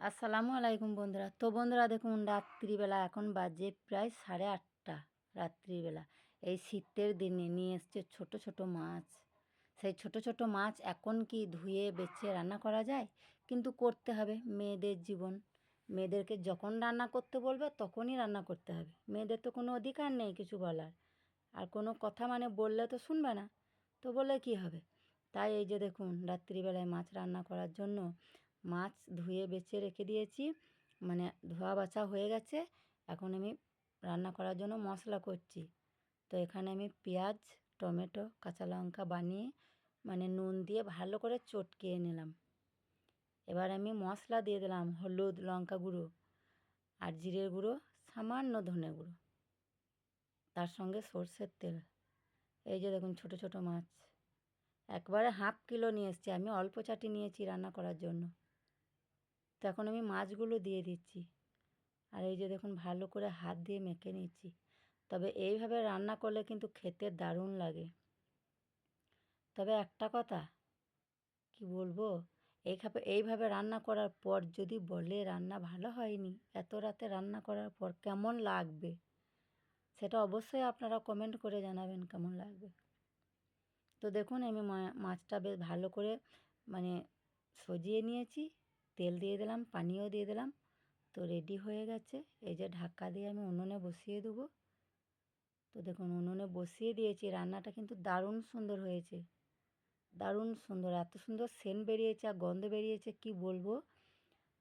আসসালামু আলাইকুম বন্ধুরা। তো বন্ধুরা দেখুন, রাত্রিবেলা এখন বাজে প্রায় 8:30 রাত্রিবেলা। এই শীতের দিনে নিয়ে এসছে ছোট ছোট মাছ। সেই ছোট ছোট মাছ এখন কি ধুয়ে বেছে রান্না করা যায়? কিন্তু করতে হবে, মেয়েদের জীবন। মেয়েদেরকে যখন রান্না করতে বলবে তখনই রান্না করতে হবে। মেয়েদের তো কোনো অধিকার নেই কিছু বলার। আর কোনো কথা বললে তো শুনবে না। তো বলে কি হবে? তাই এই যে দেখুন, রাত্রিবেলায় মাছ রান্না করার জন্য মাছ ধুয়ে বেছে রেখে দিয়েছি। ধোয়া বাছা হয়ে গেছে। এখন আমি রান্না করার জন্য মশলা করছি। তো এখানে আমি পেঁয়াজ, টমেটো, কাঁচা লঙ্কা বানিয়ে নুন দিয়ে ভালো করে চটকিয়ে নিলাম। এবার আমি মশলা দিয়ে দিলাম হলুদ, লঙ্কা গুঁড়ো আর জিরের গুঁড়ো, সামান্য ধনে গুঁড়ো, তার সঙ্গে সর্ষের তেল। এই যে দেখুন ছোট ছোট মাছ, একবারে 1/2 কিলো নিয়ে এসেছি। আমি অল্প চাটি নিয়েছি রান্না করার জন্য। তো এখন আমি মাছগুলো দিয়ে দিচ্ছি। আর এই যে দেখুন ভালো করে হাত দিয়ে মেখে নিচ্ছি। তবে এইভাবে রান্না করলে কিন্তু খেতে দারুণ লাগে। তবে একটা কথা কি বলবো, এইভাবে রান্না করার পর যদি বলে রান্না ভালো হয়নি, এত রাতে রান্না করার পর কেমন লাগবে, সেটা অবশ্যই আপনারা কমেন্ট করে জানাবেন কেমন লাগবে। তো দেখুন আমি মাছটা বেশ ভালো করে মানে সজিয়ে নিয়েছি। তেল দিয়ে দিলাম, পানিও দিয়ে দিলাম। তো রেডি হয়ে গেছে। এই যে ঢাকা দিয়ে আমি উনুনে বসিয়ে দেবো। তো দেখুন উনুনে বসিয়ে দিয়েছি। রান্নাটা কিন্তু দারুণ সুন্দর হয়েছে, দারুণ সুন্দর। এত সুন্দর সেন্ট বেরিয়েছে আর গন্ধ বেরিয়েছে কি বলবো।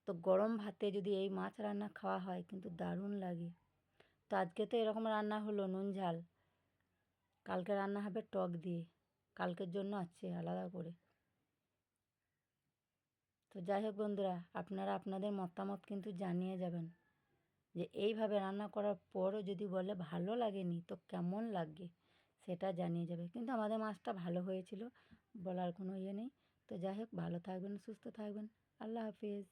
তো গরম ভাতে যদি এই মাছ রান্না খাওয়া হয় কিন্তু দারুণ লাগে। তো আজকে তো এরকম রান্না হলো নুন ঝাল। কালকে রান্না হবে টক দিয়ে, কালকের জন্য আছে আলাদা করে। তো যাই হোক বন্ধুরা, আপনারা আপনাদের মতামত কিন্তু জানিয়ে যাবেন যে এইভাবে রান্না করার পরও যদি বলে ভালো লাগেনি তো কেমন লাগে, সেটা জানিয়ে যাবে। কিন্তু আমাদের মাছটা ভালো হয়েছিল, বলার কোনো ইয়ে নেই। তো যাই হোক, ভালো থাকবেন, সুস্থ থাকবেন। আল্লাহ হাফিজ।